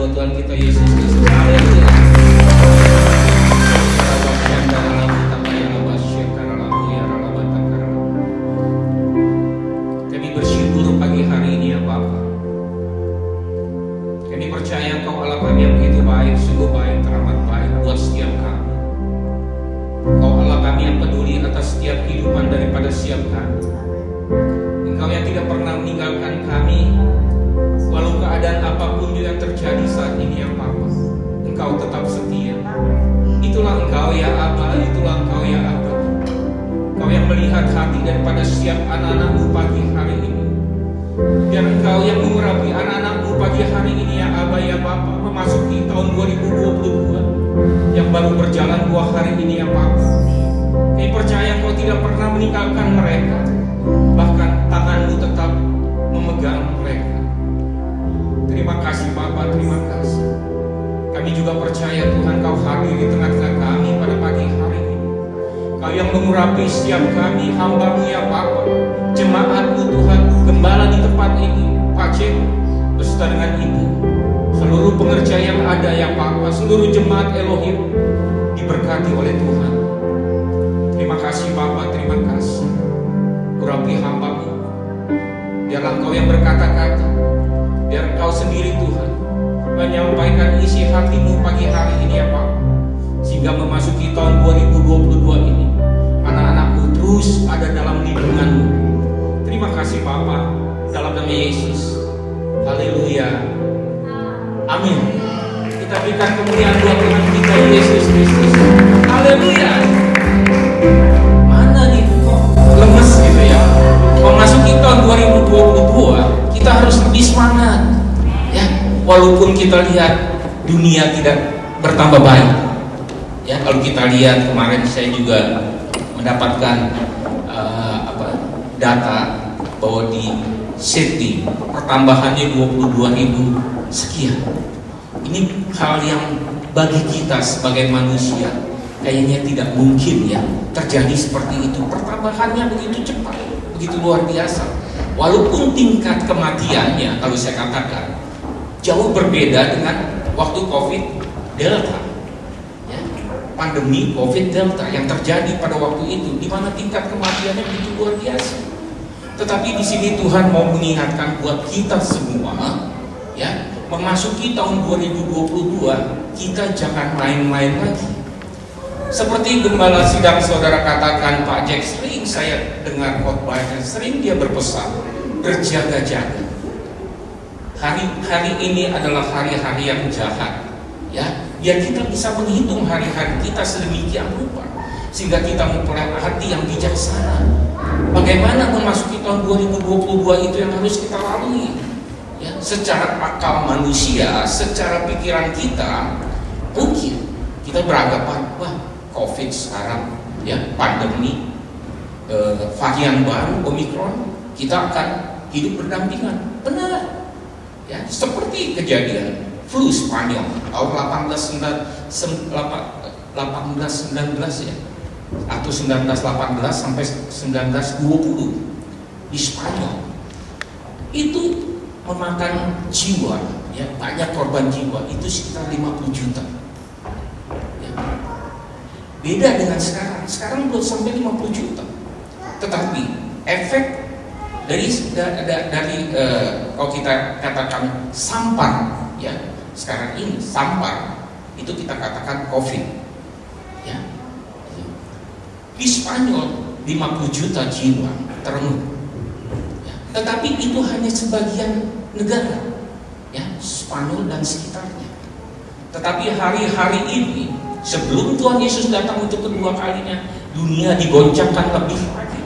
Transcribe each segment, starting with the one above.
buat Tuhan kita Yesus Kristus. Haleluya. Kami bersyukur pagi hari ini ya Bapa. Kami percaya Engkau Allah kami yang begitu baik, sungguh baik, teramat baik buat setiap kami. Engkau Allah kami yang peduli atas setiap kehidupan daripada setiap kami. Engkau yang tidak pernah meninggalkan kami, walau keadaan apapun yang terjadi saat ini ya Bapa. Engkau tetap setia. Itulah Engkau ya Aba, itulah Engkau ya Aba. Engkau yang melihat hati daripada setiap anak-anak-Mu pagi hari ini. Biar Engkau yang mengurapi anak-anak-Mu pagi hari ini ya Aba ya Bapa, memasuki tahun 2022 yang baru berjalan 2 hari ini ya Bapa. Kami percaya Engkau tidak pernah meninggalkan mereka, bahkan tangan-Mu tetap memegang mereka. Terima kasih Bapa, terima kasih. Kami juga percaya Tuhan Kau hadir di tengah-tengah kami pada pagi hari ini. Kau yang mengurapi setiap kami, hamba-Mu ya Bapa, jemaat-Mu Tuhan, gembala di tempat ini, Pak Cek, beserta dengan Ibu, seluruh pengerja yang ada ya Bapa, seluruh jemaat Elohim diberkati oleh Tuhan. Terima kasih Bapa, terima kasih. Urapi hamba-Mu, biarlah Engkau yang berkata-kata, biar Engkau sendiri Tuhan menyampaikan isi hati-Mu pagi hari ini ya Pak, sehingga memasuki tahun 2022 ini anak-anak-Mu terus ada dalam lindungan-Mu. Terima kasih Bapa, dalam nama Yesus. Haleluya, amin. Kita berikan kemuliaan buat Tuhan kita Yesus Kristus. Haleluya. Mana nih kok lemes gitu ya? Memasuki tahun 2022 kita harus lebih semangat ya, walaupun kita lihat dunia tidak bertambah baik ya. Kalau kita lihat kemarin saya juga mendapatkan data bahwa di Sydney pertambahannya 22.000 sekian. Ini hal yang bagi kita sebagai manusia kayaknya tidak mungkin ya terjadi seperti itu. Pertambahannya begitu cepat, begitu luar biasa. Walaupun tingkat kematiannya kalau saya katakan jauh berbeda dengan waktu COVID Delta ya, pandemi COVID Delta yang terjadi pada waktu itu, di mana tingkat kematiannya begitu luar biasa. Tetapi di sini Tuhan mau mengingatkan buat kita semua ya, memasuki tahun 2022 kita jangan main-main lagi. Seperti gembala sidang saudara katakan, Pak Jack, sering saya dengar khotbahnya, sering dia berpesan berjaga-jaga. Hari-hari ini adalah hari-hari yang jahat ya, biar kita bisa menghitung hari-hari kita sedemikian rupa sehingga kita memperoleh hati yang bijaksana. Bagaimana memasuki tahun 2022 itu yang harus kita lalui ya, secara akal manusia, secara pikiran kita mungkin kita beranggapan, wah COVID sekarang ya, pandemi varian baru Omikron, kita akan hidup berdampingan. Benar ya, seperti kejadian flu Spanyol tahun 1819 ya, atau 1918 sampai 1920 di Spanyol. Itu memakan jiwa ya, banyak korban jiwa, itu sekitar 50 juta. Beda dengan sekarang belum sampai 50 juta. Tetapi efek dari kalau kita katakan sampar ya, sekarang ini sampar itu kita katakan COVID ya. Di Spanyol 50 juta jiwa terenggut ya. Tetapi itu hanya sebagian negara ya, Spanyol dan sekitarnya. Tetapi hari-hari ini sebelum Tuhan Yesus datang untuk kedua kalinya, dunia digoncangkan lebih lagi.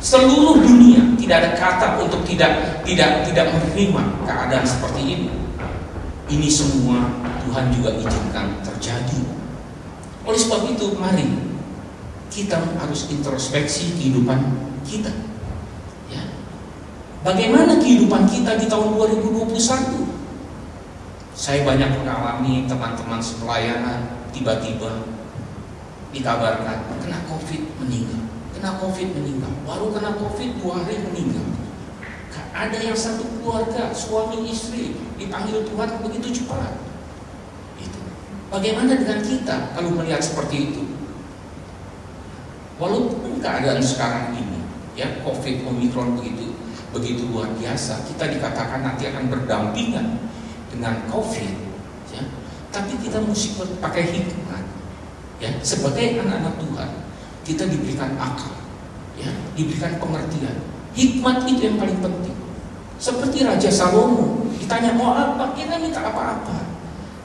Seluruh dunia tidak ada kata untuk tidak menerima keadaan seperti ini. Ini semua Tuhan juga izinkan terjadi. Oleh sebab itu, mari kita harus introspeksi kehidupan kita. Ya. Bagaimana kehidupan kita di tahun 2021? Saya banyak mengalami teman-teman sepelayanan tiba-tiba dikabarkan kena COVID meninggal, baru kena COVID 2 hari meninggal. Ada yang satu keluarga, suami istri, dipanggil Tuhan begitu cepat. Itu. Bagaimana dengan kita kalau melihat seperti itu? Walaupun keadaan sekarang ini, ya COVID Omicron begitu luar biasa, kita dikatakan nanti akan berdampingan dengan COVID, ya. Tapi kita mesti pakai hikmat, ya. Sebagai anak-anak Tuhan, kita diberikan akal, ya, diberikan pengertian. Hikmat itu yang paling penting. Seperti Raja Salomo, ditanya mau apa, dia nggak minta apa-apa,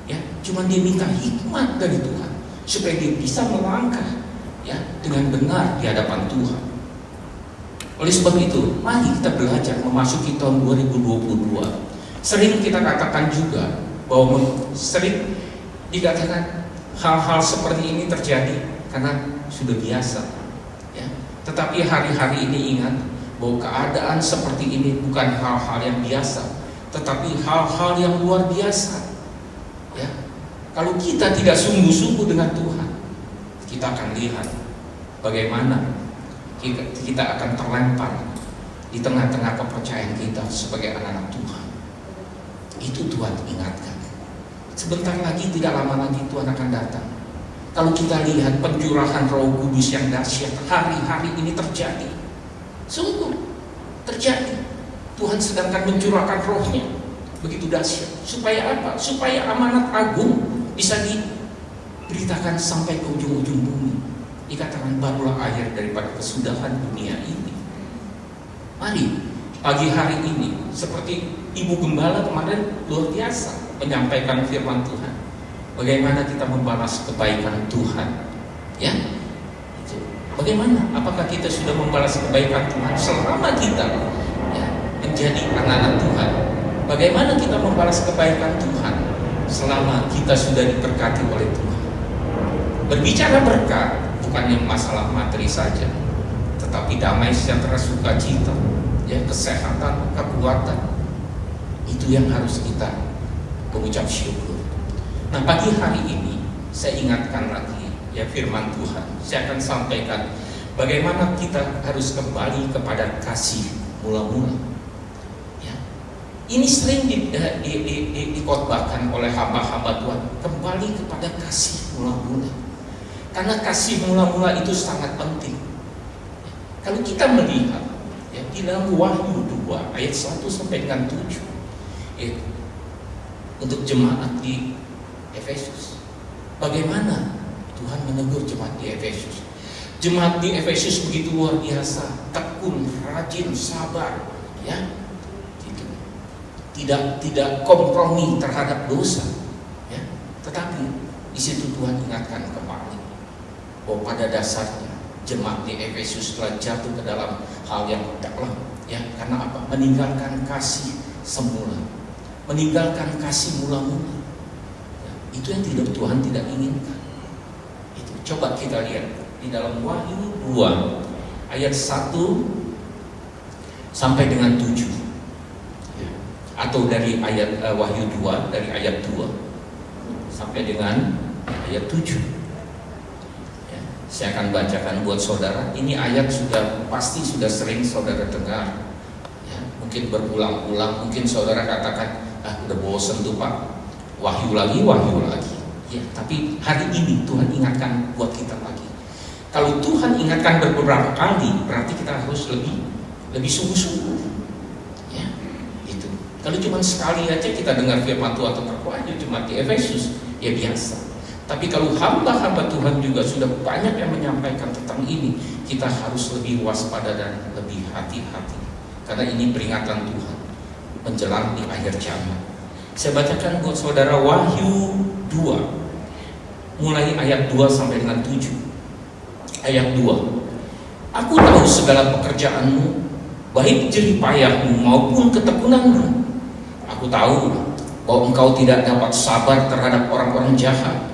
ya. Cuma dia minta hikmat dari Tuhan supaya dia bisa melangkah, ya, dengan benar di hadapan Tuhan. Oleh sebab itu, mari kita belajar memasuki tahun 2022. Sering kita katakan juga bahwa sering dikatakan hal-hal seperti ini terjadi karena sudah biasa, ya. Tetapi hari-hari ini ingat bahwa keadaan seperti ini bukan hal-hal yang biasa, tetapi hal-hal yang luar biasa, ya. Kalau kita tidak sungguh-sungguh dengan Tuhan, kita akan lihat bagaimana kita akan terlempar di tengah-tengah kepercayaan kita sebagai anak-anak Tuhan. Itu Tuhan ingatkan. Sebentar lagi, tidak lama lagi Tuhan akan datang. Kalau kita lihat pencurahan Roh Kudus yang dahsyat hari-hari ini terjadi, sungguh terjadi. Tuhan sedangkan mencurahkan rohnya begitu dahsyat. Supaya apa? Supaya amanat agung bisa diberitakan sampai ke ujung-ujung bumi. Dikatakan barulah akhir daripada kesudahan dunia ini. Mari pagi hari ini, seperti Ibu Gembala kemarin luar biasa menyampaikan firman Tuhan. Bagaimana kita membalas kebaikan Tuhan, ya? Bagaimana? Apakah kita sudah membalas kebaikan Tuhan selama kita, ya, menjadi anak-anak Tuhan? Bagaimana kita membalas kebaikan Tuhan selama kita sudah diberkati oleh Tuhan? Berbicara berkat bukannya masalah materi saja, tetapi damai, sejahtera, sukacita, ya, kesehatan, kekuatan. Itu yang harus kita mengucap syukur. Nah, pagi hari ini saya ingatkan lagi, ya, firman Tuhan. Saya akan sampaikan bagaimana kita harus kembali kepada kasih mula-mula. Ya. Ini sering dikotbahkan oleh hamba-hamba Tuhan, kembali kepada kasih mula-mula. Karena kasih mula-mula itu sangat penting. Ya. Kalau kita melihat, ya, di dalam Wahyu 2 ayat 1 sampai dengan 7, ya, untuk jemaat di Efesus, bagaimana Tuhan menegur jemaat di Efesus. Jemaat di Efesus begitu luar biasa, tekun, rajin, sabar, ya, gitu. Tidak kompromi terhadap dosa, ya. Tetapi di situ Tuhan ingatkan kembali bahwa pada dasarnya jemaat di Efesus telah jatuh ke dalam hal yang dalam, ya. Karena apa? Meninggalkan kasih semula, meninggalkan kasih mula-mula. Ya, itu yang Tuhan tidak inginkan. Coba kita lihat di dalam Wahyu 2 ayat 1 sampai dengan 7, ya. Atau dari ayat Wahyu 2 dari ayat 2 sampai dengan ayat 7, ya. Saya akan bacakan buat saudara. Ini ayat pasti sudah sering saudara dengar, ya. Mungkin berulang-ulang, mungkin saudara katakan, udah bosan tuh Pak, wahyu lagi. Ya, tapi hari ini Tuhan ingatkan buat kita lagi. Kalau Tuhan ingatkan beberapa kali, berarti kita harus lebih sungguh-sungguh. Ya, itu. Kalau cuma sekali aja kita dengar firman Tuhan atau terkuatnya cuma di Efesus, ya biasa. Tapi kalau hamba-hamba Tuhan juga sudah banyak yang menyampaikan tentang ini, kita harus lebih waspada dan lebih hati-hati. Karena ini peringatan Tuhan menjelang di akhir zaman. Saya bacakan buat saudara Wahyu 2 mulai ayat 2 sampai dengan 7. Ayat 2. Aku tahu segala pekerjaanmu, baik jerih payahmu maupun ketekunanmu. Aku tahu bahwa engkau tidak dapat sabar terhadap orang-orang jahat,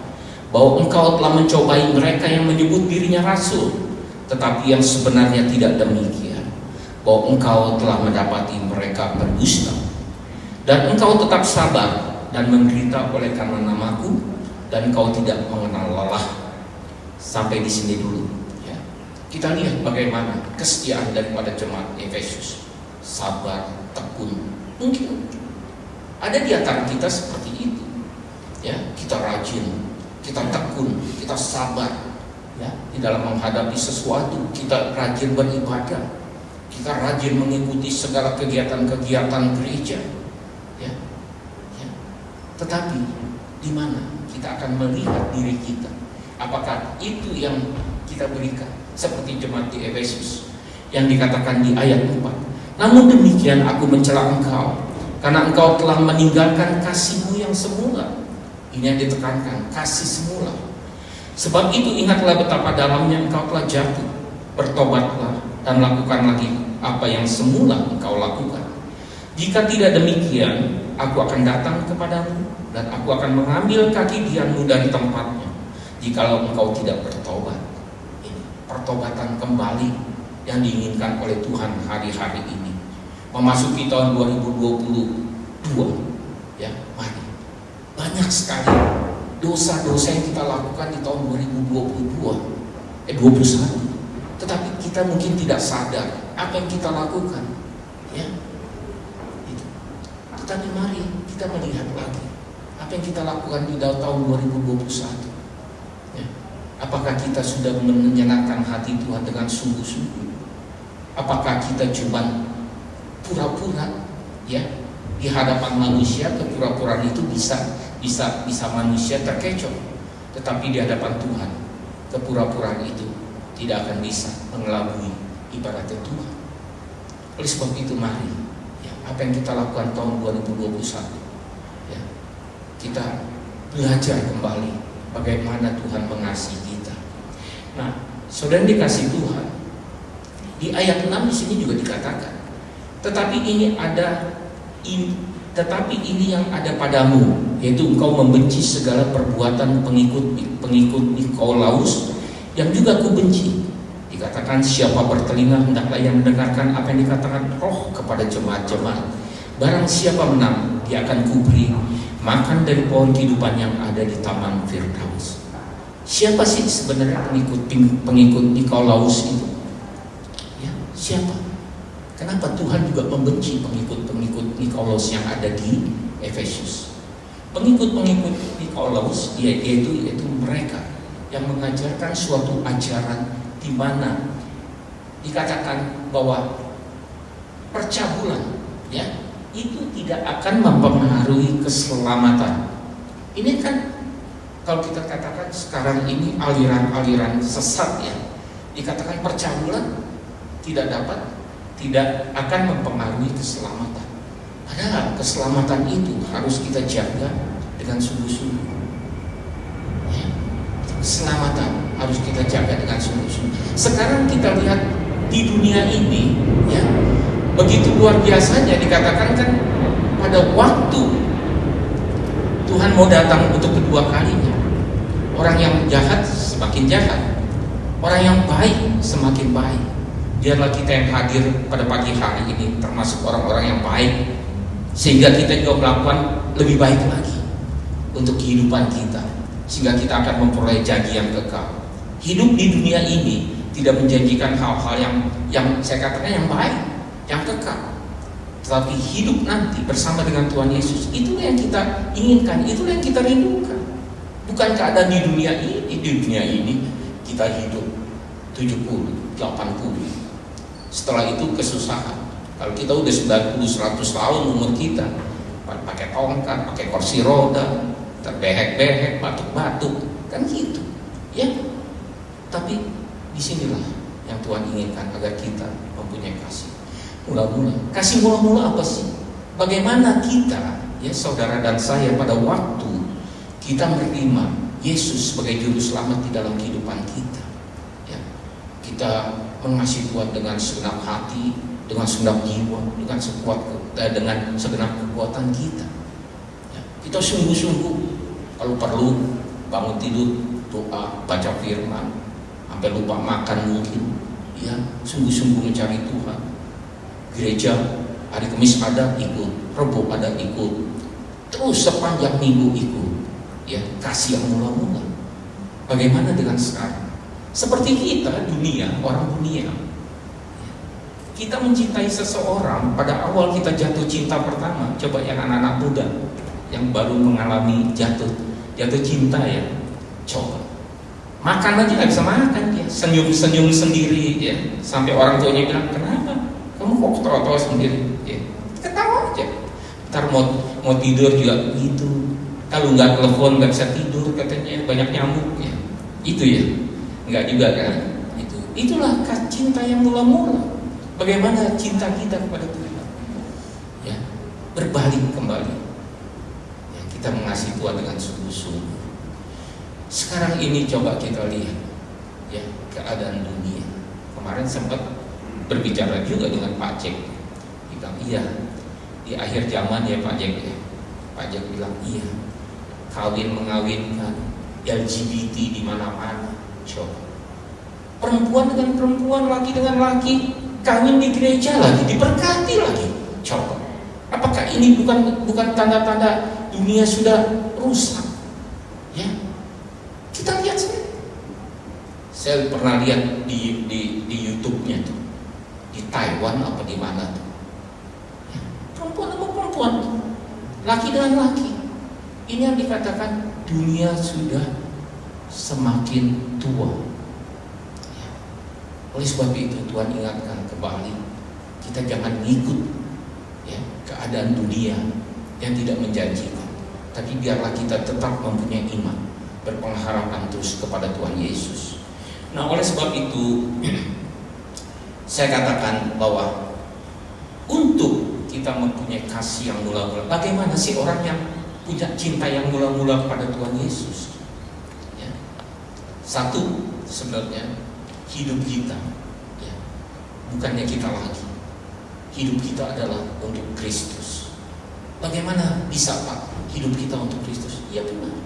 bahwa engkau telah mencobai mereka yang menyebut dirinya rasul, tetapi yang sebenarnya tidak demikian, bahwa engkau telah mendapati mereka berdusta, dan engkau tetap sabar dan menderita oleh karena namaku, dan engkau tidak mengenal lelah. Sampai di sini dulu, ya. Kita lihat bagaimana kesetiaan daripada jemaat Efesus, sabar, tekun. Mungkin ada di antara kita seperti itu. Ya, kita rajin, kita tekun, kita sabar. Ya, di dalam menghadapi sesuatu, kita rajin beribadah, kita rajin mengikuti segala kegiatan-kegiatan gereja. Ya, ya. Tetapi di mana kita akan melihat diri kita? Apakah itu yang kita berikan? Seperti jemaat di Efesus yang dikatakan di ayat 4. Namun demikian aku mencela engkau, karena engkau telah meninggalkan kasihmu yang semula. Ini yang ditekankan, kasih semula. Sebab itu ingatlah betapa dalamnya engkau telah jatuh. Bertobatlah dan lakukan lagi apa yang semula engkau lakukan. Jika tidak demikian, aku akan datang kepadamu dan aku akan mengambil kaki dianmu dari tempatnya. Jikalau engkau tidak bertobat. Ini pertobatan kembali yang diinginkan oleh Tuhan hari-hari ini. Memasuki tahun 2022, ya, mari. Banyak sekali dosa-dosa yang kita lakukan di tahun 2021. Tetapi kita mungkin tidak sadar apa yang kita lakukan, ya. Itu. Tetapi mari kita melihat lagi apa yang kita lakukan di tahun 2021. Ya. Apakah kita sudah menyenangkan hati Tuhan dengan sungguh-sungguh? Apakah kita cuma pura-pura, ya, di hadapan manusia? Kepura-puraan itu bisa manusia terkecoh, tetapi di hadapan Tuhan kepura-puraan itu tidak akan bisa mengelabui ibaratnya Tuhan. Oleh sebab itu mari, ya, apa yang kita lakukan tahun 2021, ya, kita belajar kembali bagaimana Tuhan mengasihi kita. Nah, saudara dikasih Tuhan, di ayat 6 di sini juga dikatakan, tetapi ini yang ada padamu, yaitu engkau membenci segala perbuatan pengikut Nikolaus yang juga aku benci. Dikatakan siapa bertelinga hendaklah yang mendengarkan apa yang dikatakan Roh kepada jemaat-jemaat. Barang siapa menang, dia akan kuberi makan dari pohon kehidupan yang ada di taman Firdaus. Siapa sih sebenarnya pengikut Nikolaus itu? Ya, siapa? Kenapa Tuhan juga membenci pengikut Nikolaus yang ada di Efesus? Pengikut Nikolaus yaitu mereka yang mengajarkan suatu ajaran di mana dikatakan bahwa percabulan, ya, itu tidak akan mempengaruhi keselamatan. Ini kan kalau kita katakan sekarang ini aliran-aliran sesat, ya, dikatakan percabulan tidak akan mempengaruhi keselamatan. Padahal keselamatan itu harus kita jaga dengan sungguh-sungguh. Ya, keselamatan harus kita jaga dengan sungguh-sungguh. Sekarang kita lihat di dunia ini, ya, begitu luar biasanya, dikatakan kan pada waktu Tuhan mau datang untuk kedua kalinya, orang yang jahat semakin jahat, orang yang baik semakin baik. Biarlah kita yang hadir pada pagi hari ini termasuk orang-orang yang baik, sehingga kita juga melakukan lebih baik lagi untuk kehidupan kita, sehingga kita akan memperoleh janji yang kekal. Hidup di dunia ini tidak menjanjikan hal-hal yang saya katakan yang baik, yang kekal, tetapi hidup nanti bersama dengan Tuhan Yesus, itulah yang kita inginkan, itulah yang kita rindukan. Bukan keadaan di dunia ini. Di dunia ini kita hidup 70, 80. Setelah itu kesusahan. Kalau kita udah 90-100 tahun umur kita, pakai tongkat, pakai kursi roda, terbehek-behek, batuk-batuk, kan gitu, ya. Tapi disinilah yang Tuhan inginkan agar kita mempunyai kasih mula-mula. Kasih mula-mula apa sih? Bagaimana kita, ya, saudara dan saya, pada waktu kita menerima Yesus sebagai juru selamat di dalam kehidupan kita, ya, kita mengasihi Tuhan dengan segenap hati, dengan segenap jiwa, dengan segenap kekuatan kita. Ya, kita sungguh-sungguh, kalau perlu bangun tidur doa, baca firman, sampai lupa makan mungkin, ya, sungguh-sungguh mencari Tuhan. Gereja hari Kamis ada ikut, Rebo ada ikut, terus sepanjang minggu ikut, ya, kasih yang mula-mula. Bagaimana dengan sekarang? Seperti kita, orang dunia, kita mencintai seseorang, pada awal kita jatuh cinta pertama, coba yang anak-anak muda yang baru mengalami jatuh cinta ya, coba makan aja nggak bisa makan dia, senyum sendiri ya, sampai orang tuanya bilang, kenapa kamu kok ketawa-tawa sendiri ya, ketawa aja. Ntar mau tidur juga gitu, kalau nggak telepon nggak bisa tidur katanya, banyak nyamuk ya, itu ya, nggak juga kan, itulah cinta yang mula-mula. Bagaimana cinta kita kepada Tuhan ya, berbalik kembali ya, kita mengasihi Tuhan dengan sungguh-sungguh. Sekarang ini coba kita lihat ya, keadaan dunia. Kemarin sempat berbicara juga dengan Pak Jack, bilang iya di akhir zaman ya Pak Jack ya. Pak Jack bilang iya, kawin mengawinkan, LGBT di mana-mana. Coba perempuan dengan perempuan, laki dengan laki, kawin di gereja lagi, diberkati lagi. Coba, apakah ini bukan tanda-tanda dunia sudah rusak? Ya, kita lihat saja. Saya pernah lihat di YouTube-nya tuh, di Taiwan apa di mana tuh, ya, perempuan sama perempuan, laki dengan laki. Ini yang dikatakan dunia sudah semakin tua. Oleh sebab itu Tuhan ingatkan kembali, kita jangan ngikut ya, keadaan dunia yang tidak menjanjikan, tapi biarlah kita tetap mempunyai iman, berpengharapan terus kepada Tuhan Yesus. Nah, oleh sebab itu saya katakan bahwa untuk kita mempunyai kasih yang mula-mula, bagaimana sih orang yang punya cinta yang mula-mula kepada Tuhan Yesus ya? Satu, sebenarnya hidup kita ya, bukannya kita lagi, hidup kita adalah untuk Kristus. Bagaimana bisa Pak hidup kita untuk Kristus? Ya benar,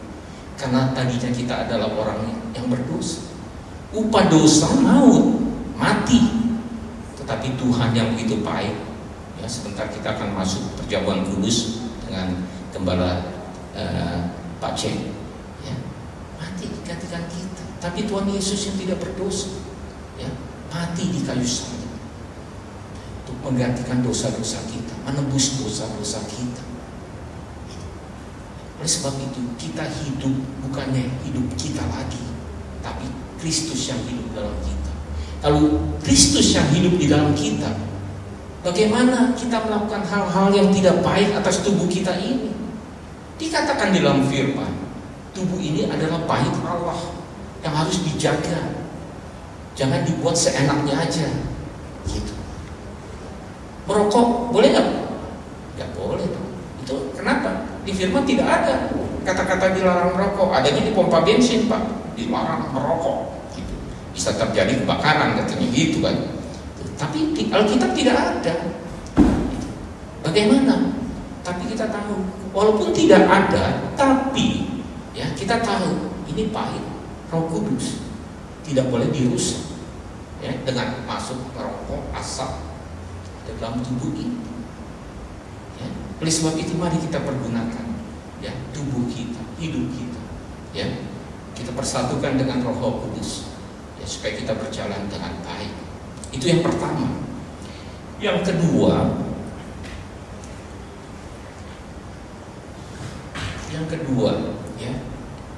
karena tadinya kita adalah orang yang berdosa, upah dosa maut, mati. Tetapi Tuhan yang begitu baik ya, sebentar kita akan masuk perjamuan kudus dengan Gembala Pak Ceng ya, mati digantikan kita. Tapi Tuhan Yesus yang tidak berdosa ya, mati di kayu salib untuk menggantikan dosa-dosa kita, menebus dosa-dosa kita. Oleh sebab itu kita hidup bukannya hidup kita lagi, tapi Kristus yang hidup dalam kita. Kalau Kristus yang hidup di dalam kita, bagaimana kita melakukan hal-hal yang tidak baik atas tubuh kita ini? Dikatakan di dalam firman, tubuh ini adalah bait Allah yang harus dijaga. Jangan dibuat seenaknya aja gitu. Merokok boleh nggak? Nggak boleh. Itu kenapa? Di firman tidak ada kata-kata dilarang merokok. Adanya di pompa bensin Pak, dilarang merokok gitu. Bisa terjadi kebakaran katanya gitu kan. Tapi di Alkitab tidak ada. Bagaimana? Tapi kita tahu, walaupun tidak ada, tapi ya kita tahu ini pahit. Roh Kudus tidak boleh dirusak ya, dengan masuk merokok asap dalam tubuh ini ya. Oleh sebab itu mari kita pergunakan ya tubuh kita, hidup kita ya, kita persatukan dengan Roh Kudus ya, supaya kita berjalan dengan baik. Itu yang pertama. Yang kedua ya,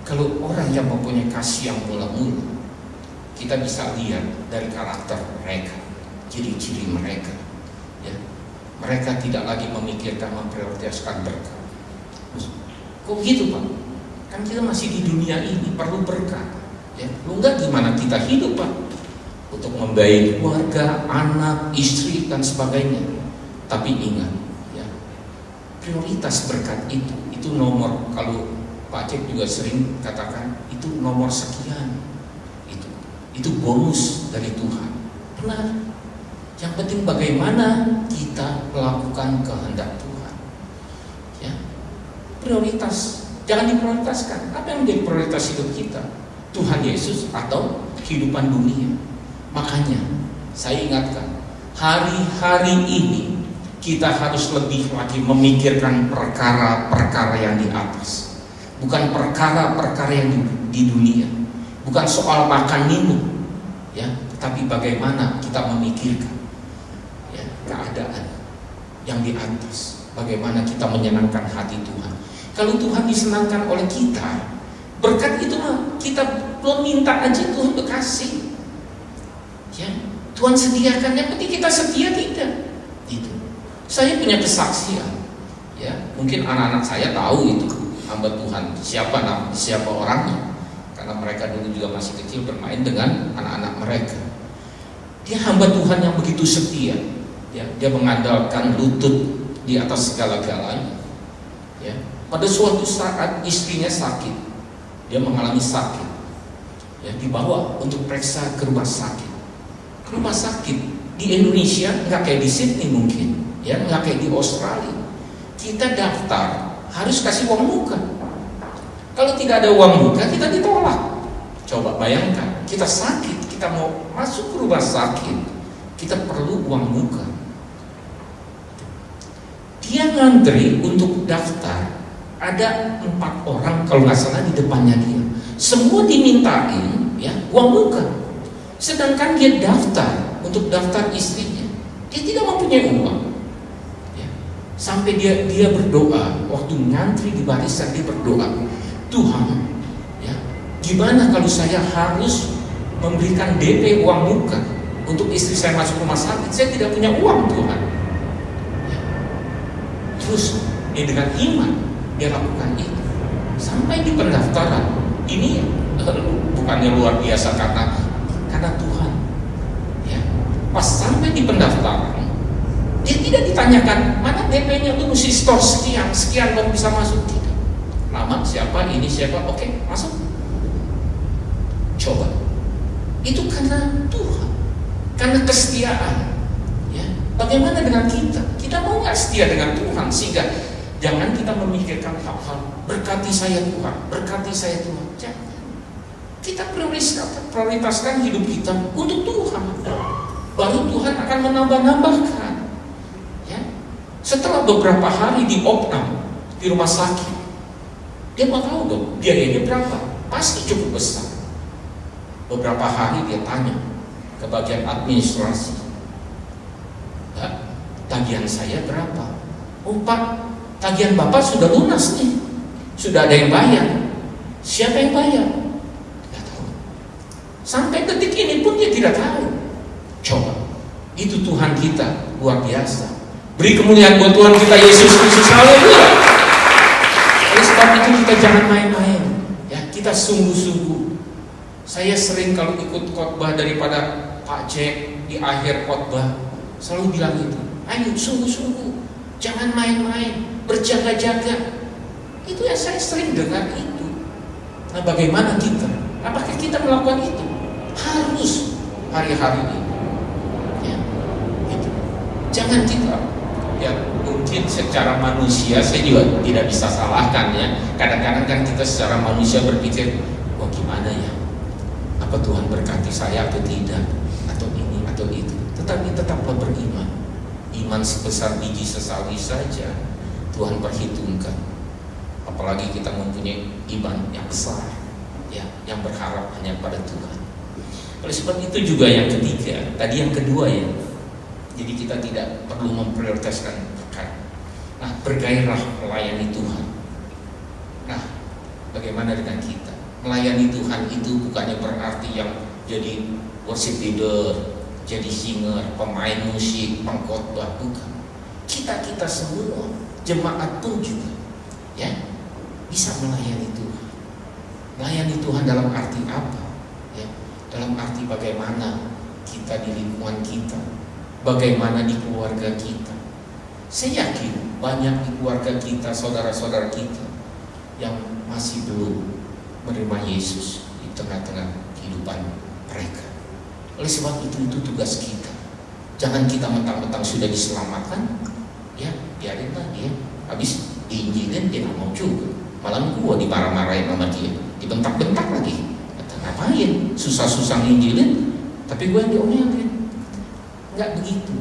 kalau orang yang mempunyai kasih yang mula-mula, kita bisa lihat dari karakter mereka, ciri-ciri mereka ya. Mereka tidak lagi memikirkan, memprioritaskan berkat. Kok gitu Pak? Kan kita masih di dunia ini, perlu berkat ya. Lu enggak gimana kita hidup Pak? Untuk membaik keluarga, anak, istri dan sebagainya. Tapi ingat ya, prioritas berkat itu nomor, kalau Pak Cek juga sering katakan itu nomor sekian, itu bonus dari Tuhan. Benar. Yang penting bagaimana kita melakukan kehendak Tuhan. Ya, prioritas, jangan diprioritaskan. Apa yang menjadi prioritas hidup kita? Tuhan Yesus atau kehidupan dunia? Makanya saya ingatkan, hari-hari ini kita harus lebih lagi memikirkan perkara-perkara yang di atas, bukan perkara-perkara yang di dunia. Bukan soal makan minum ya, tapi bagaimana kita memikirkan keadaan yang di atas. Bagaimana kita menyenangkan hati Tuhan. Kalau Tuhan disenangkan oleh kita, berkat itu mah kita belum minta aja Tuhan berkasih. Ya, Tuhan sediakan, yang penting kita setia tidak. Itu. Saya punya kesaksian. Ya, mungkin anak-anak saya tahu itu hamba Tuhan siapa orangnya. Karena mereka dulu juga masih kecil bermain dengan anak-anak mereka. Dia hamba Tuhan yang begitu setia. Ya, dia mengandalkan lutut di atas segala-galanya. Ya, pada suatu saat istrinya sakit, dia mengalami sakit. Ya, dibawa untuk periksa ke rumah sakit. Ke rumah sakit di Indonesia nggak kayak di Sydney mungkin, ya nggak kayak di Australia. Kita daftar harus kasih uang muka. Kalau tidak ada uang muka, kita ditolak. Coba bayangkan, kita sakit, kita mau masuk ke rumah sakit, kita perlu uang muka. Dia ngantri untuk daftar, ada 4 orang kalau nggak salah di depannya dia. Semua dimintain ya uang muka. Sedangkan dia daftar untuk daftar istrinya, dia tidak mempunyai uang. Ya. Sampai dia berdoa, waktu ngantri di barisan dia berdoa, Tuhan, ya, gimana kalau saya harus memberikan DP uang muka untuk istri saya masuk rumah sakit? Saya tidak punya uang, Tuhan. Ya. Terus dia dengan iman dia lakukan itu sampai di pendaftaran. Ini bukannya luar biasa karena Tuhan. Ya. Pas sampai di pendaftaran, dia tidak ditanyakan mana DP-nya tuh mesti store sekian baru bisa masuk. Nama siapa, ini siapa, oke, masuk. Coba. Itu karena Tuhan, karena kesetiaan. Ya. Bagaimana dengan kita? Kita mau nggak setia dengan Tuhan? Sehingga jangan kita memikirkan hal-hal berkati saya Tuhan, berkati saya Tuhan. Jangan. Kita prioritaskan hidup kita untuk Tuhan. Baru Tuhan akan menambah-nambahkan. Ya. Setelah beberapa hari di opnam di rumah sakit, dia mau tahu dong biayanya berapa, pasti cukup besar. Beberapa hari dia tanya ke bagian administrasi, Pak, tagihan saya berapa? Oh Pak, tagihan Bapak sudah lunas nih, sudah ada yang bayar. Siapa yang bayar? Tidak tahu. Sampai detik ini pun dia tidak tahu. Coba, itu Tuhan kita luar biasa. Beri kemuliaan buat Tuhan kita Yesus Kristus. Haleluya. Oleh sebab itu kita jangan main-main, ya, kita sungguh-sungguh. Saya sering kalau ikut khotbah daripada Pak Jack di akhir khotbah selalu bilang itu, ayo sungguh-sungguh, jangan main-main, berjaga-jaga. Itu yang saya sering dengar itu. Nah, bagaimana kita? Apakah kita melakukan itu? Harus hari-hari ini. Ya, gitu. Jangan kita. Ya, mungkin secara manusia saya juga tidak bisa salahkan ya. Kadang-kadang kan kita secara manusia berpikir, oh gimana ya? Apa Tuhan berkati saya atau tidak? Atau ini atau itu. Tetapi tetaplah beriman. Iman sebesar biji sesawi saja Tuhan perhitungkan. Apalagi kita mempunyai iman yang besar, ya, yang berharap hanya pada Tuhan. Oleh sebab itu juga yang ketiga, tadi yang kedua ya. Jadi kita tidak perlu memprioritaskan berkat. Nah, bergairah melayani Tuhan. Nah, bagaimana dengan kita? Melayani Tuhan itu bukannya berarti yang jadi worship leader, jadi singer, pemain musik, pengkhotbah, bukan. Kita semua, jemaat pun juga, ya, bisa melayani Tuhan. Melayani Tuhan dalam arti apa? Ya, dalam arti bagaimana kita di lingkungan kita, bagaimana di keluarga kita. Saya yakin banyak di keluarga kita, saudara-saudara kita yang masih belum menerima Yesus di tengah-tengah kehidupan mereka. Oleh sebab itu tugas kita. Jangan kita mentang-mentang sudah diselamatkan, ya biarinlah dia. Habis diinjilin dia nggak mau juga. Malah gua dimarah-marahin sama dia, dibentak-bentak lagi. Kata ngapain? Susah-susah nginjilin, tapi gue yang diomelin. Enggak begitu.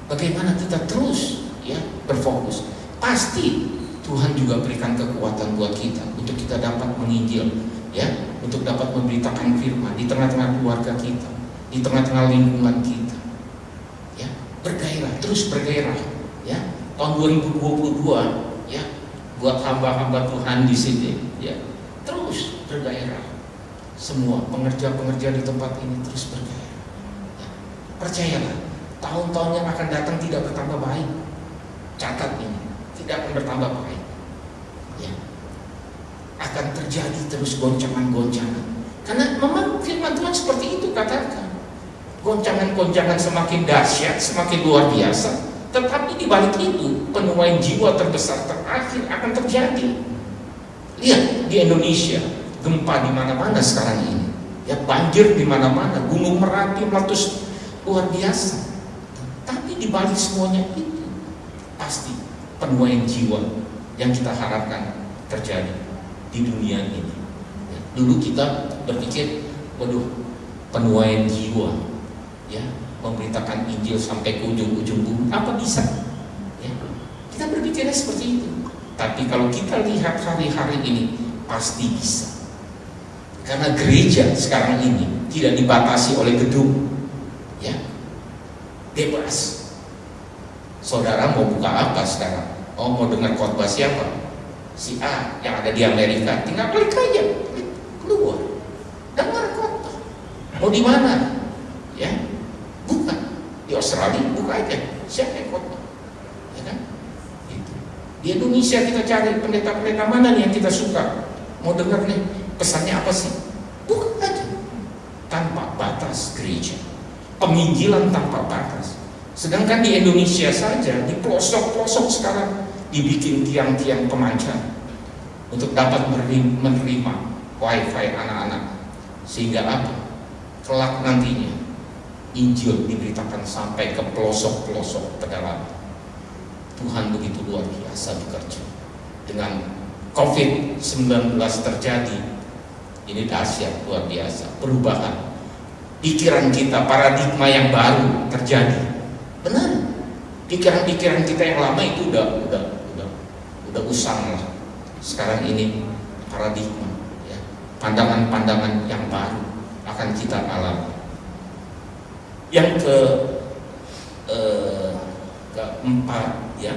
Bagaimana kita terus ya berfokus? Pasti Tuhan juga berikan kekuatan buat kita untuk kita dapat menginjil, ya, untuk dapat memberitakan firman di tengah-tengah keluarga kita, di tengah-tengah lingkungan kita. Ya, bergairah terus bergairah, ya. Tahun 2022, ya, buat hamba-hamba Tuhan di sini, ya, terus bergairah. Semua pengerja-pengerja di tempat ini terus bergairah. Ya. Percayalah, tahun-tahun yang akan datang tidak bertambah baik. Catat ini, tidak akan bertambah baik. Ya. Akan terjadi terus goncangan-goncangan. Karena memang firman Tuhan seperti itu katakan. Goncangan-goncangan semakin dahsyat, semakin luar biasa. Tetapi di balik itu, penuaian jiwa terbesar terakhir akan terjadi. Lihat di Indonesia, gempa di mana-mana sekarang ini. Ya, banjir di mana-mana, Gunung Merapi meletus luar biasa. Tapi di balik semuanya itu pasti penuaian jiwa yang kita harapkan terjadi di dunia ini. Ya, dulu kita berpikir, waduh, penuaian jiwa, ya, memberitakan Injil sampai ke ujung-ujung bumi, apa bisa? Ya, kita berpikirnya seperti itu. Tapi kalau kita lihat hari-hari ini, pasti bisa. Karena gereja sekarang ini tidak dibatasi oleh gedung, ya, bebas. Saudara mau buka apa sekarang? Oh, mau dengar khotbah siapa? Si A yang ada di Amerika, tinggal klik aja, keluar, dengar khotbah. Mau di mana? Ya, buka di Australia, buka aja. Siapa yang khotbah? Ya kan? Gitu. Di Indonesia kita cari pendeta-pendeta mana nih yang kita suka. Mau dengar nih pesannya apa sih? Buka aja. Tanpa batas gereja. Penginjilan tanpa batas. Sedangkan di Indonesia saja, di pelosok-pelosok sekarang dibikin tiang-tiang pemancar untuk dapat menerima wifi anak-anak. Sehingga apa? Kelak nantinya Injil diberitakan sampai ke pelosok-pelosok pedalaman. Tuhan begitu luar biasa bekerja. Dengan COVID-19 terjadi, ini dahsyat, luar biasa, perubahan. Pikiran kita, paradigma yang baru terjadi. Benar, pikiran-pikiran kita yang lama itu udah usang lah. Sekarang ini paradigma, ya, pandangan-pandangan yang baru akan kita alami. Yang keempat, ya,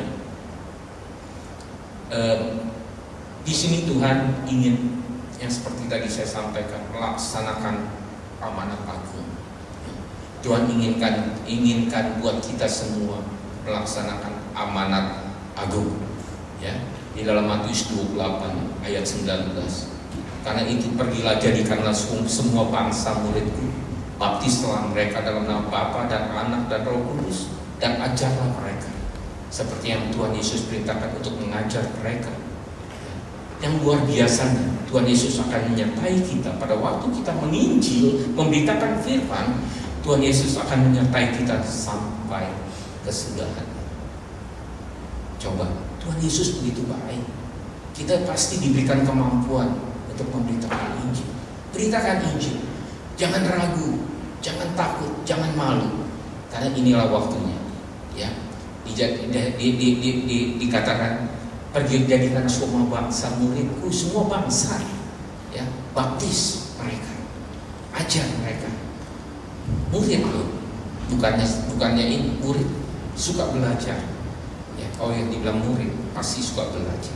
di sini Tuhan ingin yang seperti tadi saya sampaikan, melaksanakan amanat agung. Tuhan inginkan buat kita semua melaksanakan amanat agung, ya, di dalam Matius 28 ayat 19. Karena itu pergilah jadikanlah semua bangsa muridku, baptislah mereka dalam nama Bapa dan Anak dan Roh Kudus, dan ajarlah mereka seperti yang Tuhan Yesus perintahkan untuk mengajar mereka. Yang luar biasanya, Tuhan Yesus akan menyertai kita pada waktu kita menginjil, memberitakan firman. Tuhan Yesus akan menyertai kita sampai kesudahan. Coba, Tuhan Yesus begitu baik. Kita pasti diberikan kemampuan untuk memberitakan Injil. Beritakan Injil. Jangan ragu, jangan takut, jangan malu. Karena inilah waktunya. Ya, dikatakan pergi jadikan semua bangsa muridku, semua bangsa. Ya, baptis mereka, ajar mereka. Murid loh, bukannya ini murid, suka belajar. Ya, kalau yang dibilang murid pasti suka belajar.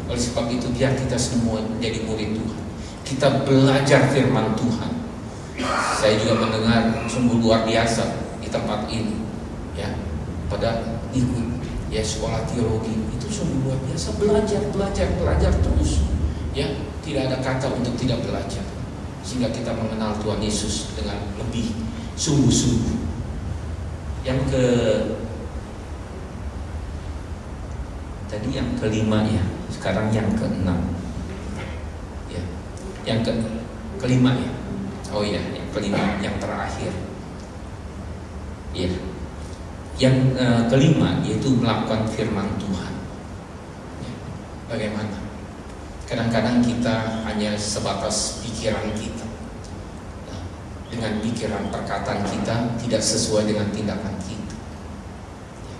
Oleh sebab itu biar kita semua menjadi murid Tuhan. Kita belajar firman Tuhan. Saya juga mendengar sungguh luar biasa di tempat ini. Ya, pada ikut ya sekolah teologi itu sungguh luar biasa, belajar terus. Ya, tidak ada kata untuk tidak belajar. Sehingga kita mengenal Tuhan Yesus dengan lebih sungguh-sungguh. Yang tadi yang kelima, ya, sekarang yang keenam. Ya, yang kelima, ya. Oh ya, yang kelima, yang terakhir. Ya, yang kelima yaitu melakukan firman Tuhan. Ya, bagaimana? Kadang-kadang kita hanya sebatas pikiran kita. Nah, dengan pikiran perkataan kita tidak sesuai dengan tindakan kita. Ya.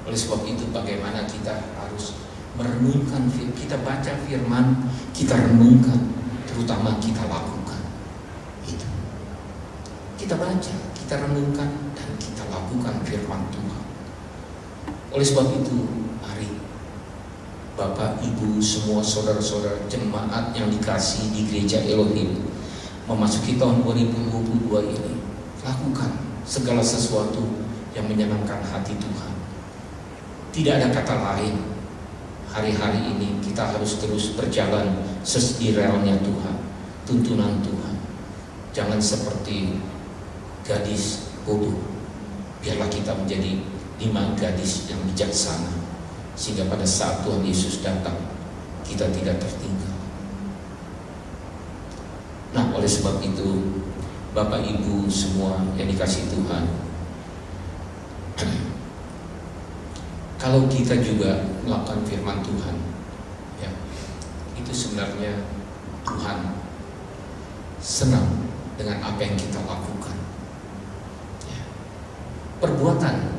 Oleh sebab itu bagaimana kita harus merenungkan, kita baca firman, kita renungkan, terutama kita lakukan. Itu. Kita baca, kita renungkan, dan kita lakukan firman Tuhan. Oleh sebab itu, mari Bapak, Ibu, semua saudara-saudara jemaat yang dikasihi di gereja Elohim, memasuki tahun 2022 ini, lakukan segala sesuatu yang menyenangkan hati Tuhan. Tidak ada kata lain. Hari-hari ini kita harus terus berjalan sesuai realnya Tuhan, tuntunan Tuhan. Jangan seperti gadis bodoh. Biarlah kita menjadi 5 gadis yang bijaksana, sehingga pada saat Tuhan Yesus datang, kita tidak tertinggal. Nah, oleh sebab itu, Bapak Ibu semua yang dikasihi Tuhan, kalau kita juga melakukan firman Tuhan, ya, itu sebenarnya Tuhan senang dengan apa yang kita lakukan. Ya. Perbuatan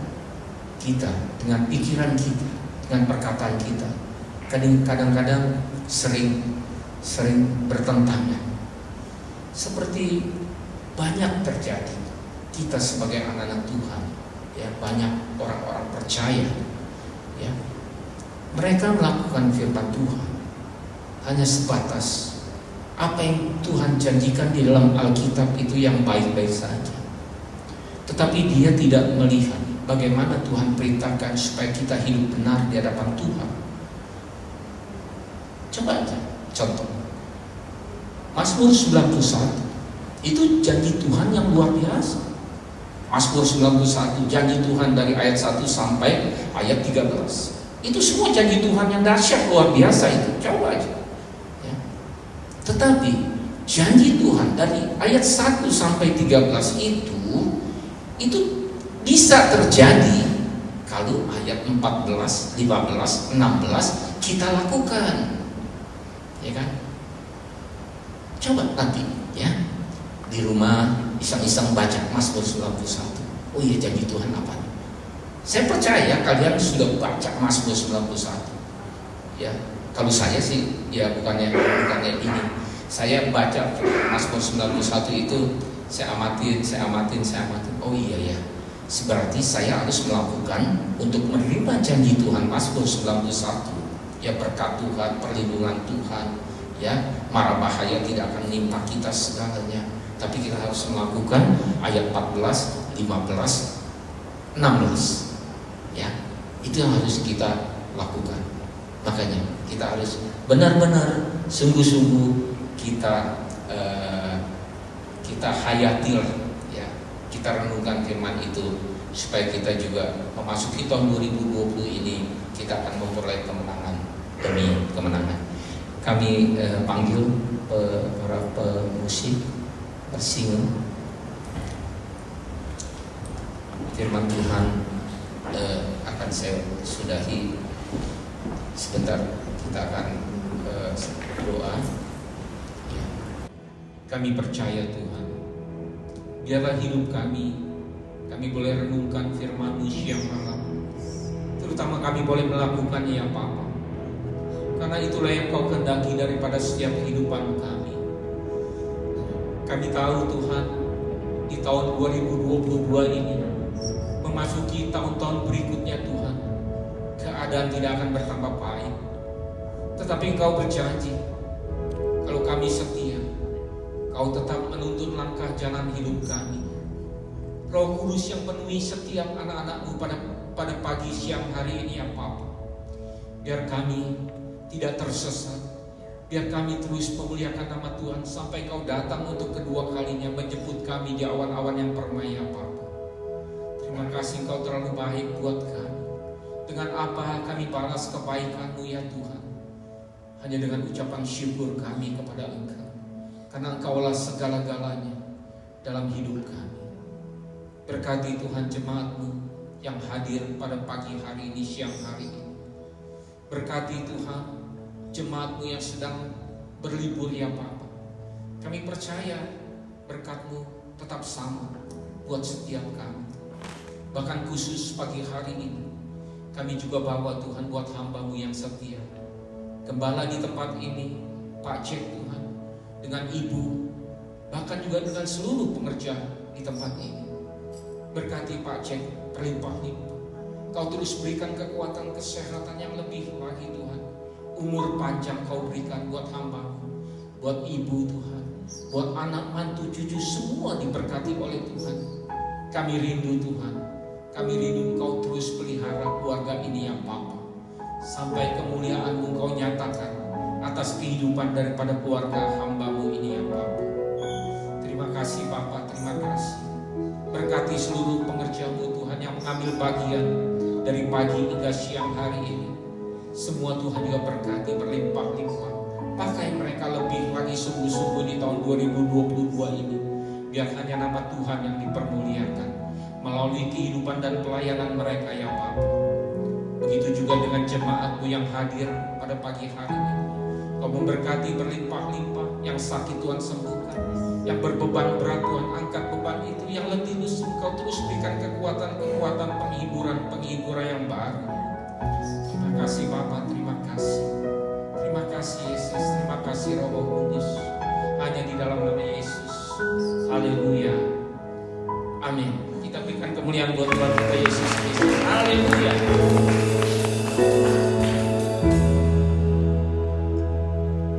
kita, dengan pikiran kita, dengan perkataan kita, kadang-kadang sering bertentangan. Seperti banyak terjadi kita sebagai anak-anak Tuhan, ya, banyak orang-orang percaya, ya, mereka melakukan firman Tuhan hanya sebatas apa yang Tuhan janjikan di dalam Alkitab itu yang baik-baik saja, tetapi dia tidak melihat bagaimana Tuhan perintahkan supaya kita hidup benar di hadapan Tuhan. Coba aja contoh Mazmur 91, itu janji Tuhan yang luar biasa. Mazmur 91, janji Tuhan dari ayat 1 sampai ayat 13. Itu semua janji Tuhan yang dahsyat, luar biasa itu. Coba aja. Ya. Tetapi janji Tuhan dari ayat 1 sampai 13 itu bisa terjadi kalau ayat 14, 15, 16 kita lakukan. Ya kan? Coba nanti, ya, di rumah iseng-iseng baca Mazmur 91. Oh iya, janji Tuhan apa? Saya percaya kalian sudah baca Mazmur 91. Ya, kalau saya sih ya bukannya ini. Saya baca Mazmur 91 itu saya amatin. Oh iya ya. Berarti saya harus melakukan untuk menerima janji Tuhan Mazmur 91. Ya, berkat Tuhan, perlindungan Tuhan, ya, mara bahaya tidak akan menimpa kita segalanya. Tapi kita harus melakukan ayat 14, 15, 16. Ya, itu yang harus kita lakukan. Makanya kita harus benar-benar sungguh-sungguh kita hayatilah, ya, kita renungkan firman itu supaya kita juga memasuki tahun 2020 ini kita akan memperoleh kemenangan demi kemenangan. Kami panggil para pemusik bersingle. Firman Tuhan akan saya sudahi sebentar. Kita akan berdoa. Ya. Kami percaya Tuhan, biarlah hidup kami boleh renungkan firman-Mu siang malam, terutama kami boleh melakukannya ya Bapa, karena itulah yang Kau kehendaki daripada setiap kehidupan kami. Kami tahu Tuhan, di tahun 2022 ini memasuki tahun-tahun berikutnya Tuhan, keadaan tidak akan bertambah baik. Tetapi Engkau berjanji, kalau kami setia, Kau tetap menuntun langkah jalan hidup kami. Roh Kudus yang penuhi setiap anak-anak-Mu pada pagi siang hari ini ya Bapa, biar kami tidak tersesat, biar kami terus memuliakan nama Tuhan sampai Kau datang untuk kedua kalinya menjemput kami di awan-awan yang permai ya Bapa. Terima kasih Engkau terlalu baik buat kami. Dengan apa kami balas kebaikan-Mu ya Tuhan? Hanya dengan ucapan syukur kami kepada Engkau, karena Engkaulah segala-galanya dalam hidup kami. Berkati Tuhan jemaat-Mu yang hadir pada pagi hari ini, siang hari ini. Berkati Tuhan jemaat-Mu yang sedang berlibur ya Bapa. Kami percaya berkat-Mu tetap sama buat setiap kami. Bahkan khusus pagi hari ini kami juga bawa Tuhan buat hamba-Mu yang setia, gembala di tempat ini, Pak Cek Tuhan, dengan Ibu, bahkan juga dengan seluruh pengerja di tempat ini. Berkati Pak Cek berlimpah-limpah. Kau terus berikan kekuatan kesehatan yang lebih lagi Tuhan. Umur panjang Kau berikan buat hamba, buat ibu Tuhan, buat anak, mantu, cucu, semua diberkati oleh Tuhan. Kami rindu Tuhan, kami rindu Kau terus pelihara keluarga ini ya Bapa, sampai kemuliaan-Mu Kau nyatakan atas kehidupan daripada keluarga hamba-Mu ini ya Bapa. Terima kasih Bapa, terima kasih. Berkati seluruh pengerja-Mu Tuhan yang mengambil bagian dari pagi hingga siang hari ini. Semua Tuhan juga berkati berlimpah-limpah. Pakai mereka lebih lagi sungguh-sungguh di tahun 2022 ini. Biar hanya nama Tuhan yang dipermuliakan melalui kehidupan dan pelayanan mereka ya Bapa. Begitu juga dengan jemaat-Mu yang hadir pada pagi hari ini. Kau memberkati berlimpah-limpah. Yang sakit Tuhan sembuhkan, yang berbeban berat Tuhan angkat beban itu, yang letih lesu Kau terus berikan kekuatan-kekuatan, penghiburan yang baru. Terima kasih Bapa, terima kasih. Terima kasih Yesus, terima kasih Roh Kudus. Hanya di dalam nama Yesus. Haleluya. Amin. Kita berikan kemuliaan buat Tuhan kita Yesus Kristus. Haleluya.